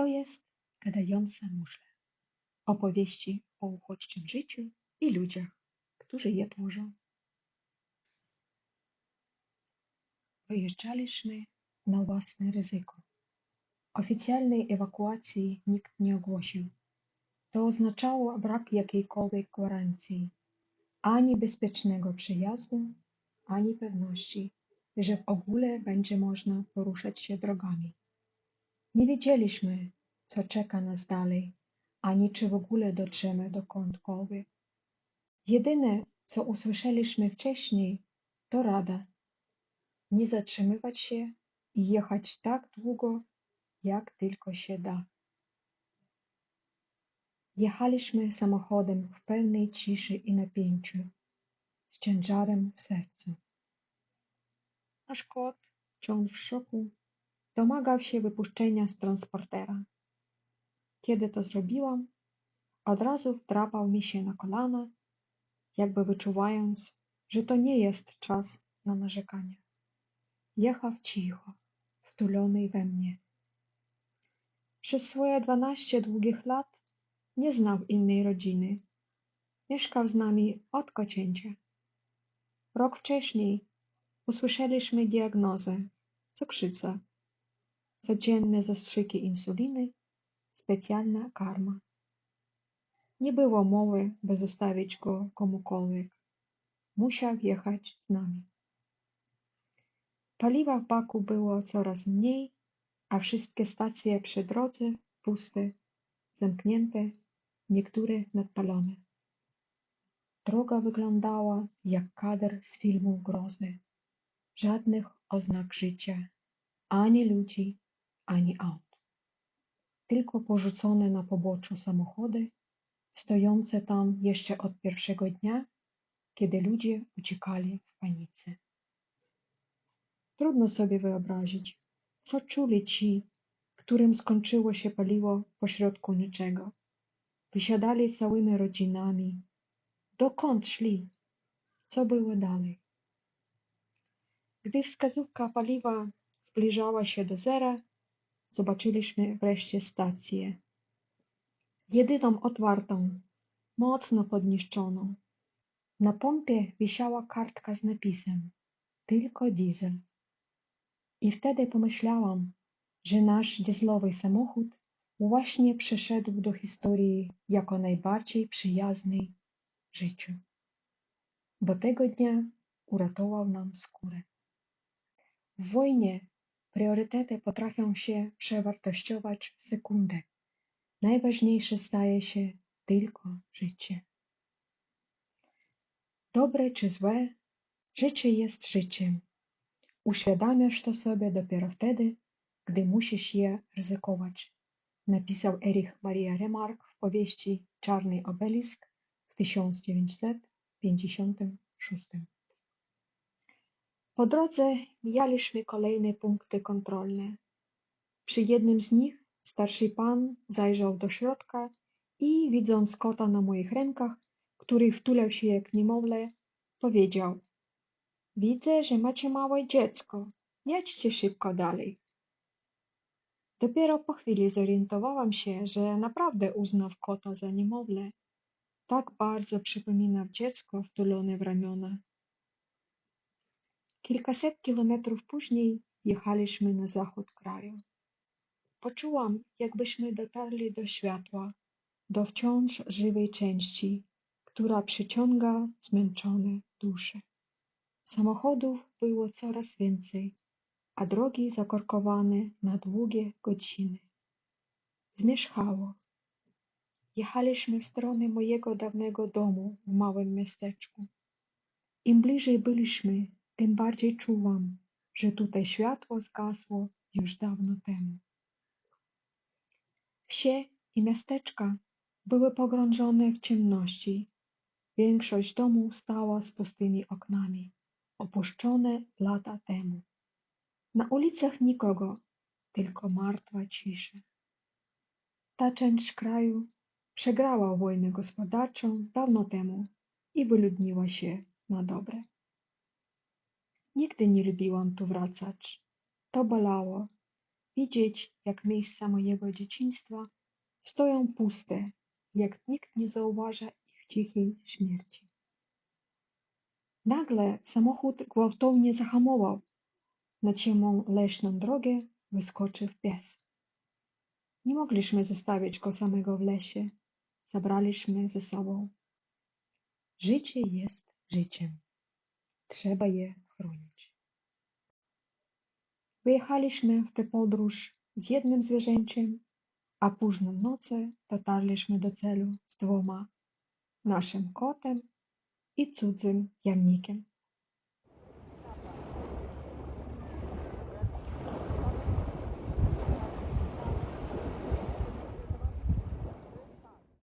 To jest Gadająca muszla. Opowieści o uchodźczym życiu i ludziach, którzy je tworzą. Wyjeżdżaliśmy na własne ryzyko. Oficjalnej ewakuacji nikt nie ogłosił. To oznaczało brak jakiejkolwiek gwarancji, ani bezpiecznego przejazdu, ani pewności, że w ogóle będzie można poruszać się drogami. Nie wiedzieliśmy, co czeka nas dalej, ani czy w ogóle dotrzemy dokądkolwiek. Jedyne, co usłyszeliśmy wcześniej, to rada: nie zatrzymywać się i jechać tak długo, jak tylko się da. Jechaliśmy samochodem w pełnej ciszy i napięciu, z ciężarem w sercu. Nasz kot, wciąż w szoku, domagał się wypuszczenia z transportera. Kiedy to zrobiłam, od razu wdrapał mi się na kolana, jakby wyczuwając, że to nie jest czas na narzekanie. Jechał cicho, wtulony we mnie. Przez swoje 12 długich lat nie znał innej rodziny. Mieszkał z nami od kocięcia. Rok wcześniej usłyszeliśmy diagnozę: cukrzyca, codzienne zastrzyki insuliny, specjalna karma. Nie było mowy, by zostawić go komukolwiek. Musiał jechać z nami. Paliwa w baku było coraz mniej, a wszystkie stacje przy drodze puste, zamknięte, niektóre nadpalone. Droga wyglądała jak kadr z filmu grozy. Żadnych oznak życia, ani ludzi, ani aut. Tylko porzucone na poboczu samochody, stojące tam jeszcze od pierwszego dnia, kiedy ludzie uciekali w panice. Trudno sobie wyobrazić, co czuli ci, którym skończyło się paliwo pośrodku niczego. Wysiadali całymi rodzinami. Dokąd szli? Co było dalej? Gdy wskazówka paliwa zbliżała się do zera, zobaczyliśmy wreszcie stację. Jedyną otwartą, mocno podniszczoną. Na pompie wisiała kartka z napisem: tylko diesel. I wtedy pomyślałam, że nasz dieslowy samochód właśnie przeszedł do historii jako najbardziej przyjazny życiu, bo tego dnia uratował nam skórę. W wojnie priorytety potrafią się przewartościować w sekundę. Najważniejsze staje się tylko życie. Dobre czy złe, życie jest życiem. Uświadamiasz to sobie dopiero wtedy, gdy musisz je ryzykować, napisał Erich Maria Remarque w powieści Czarny obelisk w 1956. Po drodze mijaliśmy kolejne punkty kontrolne. Przy jednym z nich starszy pan zajrzał do środka i, widząc kota na moich rękach, który wtulał się jak niemowlę, powiedział: widzę, że macie małe dziecko. Jedźcie szybko dalej. Dopiero po chwili zorientowałam się, że naprawdę uznał kota za niemowlę. Tak bardzo przypominał dziecko wtulone w ramiona. Kilkaset kilometrów później jechaliśmy na zachód kraju. Poczułam, jakbyśmy dotarli do światła, do wciąż żywej części, która przyciąga zmęczone dusze. Samochodów było coraz więcej, a drogi zakorkowane na długie godziny. Zmierzchało. Jechaliśmy w stronę mojego dawnego domu w małym miasteczku. Im bliżej byliśmy, tym bardziej czułam, że tutaj światło zgasło już dawno temu. Wsie i miasteczka były pogrążone w ciemności. Większość domów stała z pustymi oknami, opuszczone lata temu. Na ulicach nikogo, tylko martwa cisza. Ta część kraju przegrała wojnę gospodarczą dawno temu i wyludniła się na dobre. Nigdy nie lubiłam tu wracać. To bolało. widzieć, jak miejsca mojego dzieciństwa stoją puste, jak nikt nie zauważa ich cichej śmierci. Nagle samochód gwałtownie zahamował. Na ciemną leśną drogę wyskoczył pies. Nie mogliśmy zostawić go samego w lesie. Zabraliśmy ze sobą. Życie jest życiem. Trzeba je chronić. Wyjechaliśmy w tę podróż z jednym zwierzęciem, a późną nocą dotarliśmy do celu z dwoma, naszym kotem i cudzym jamnikiem.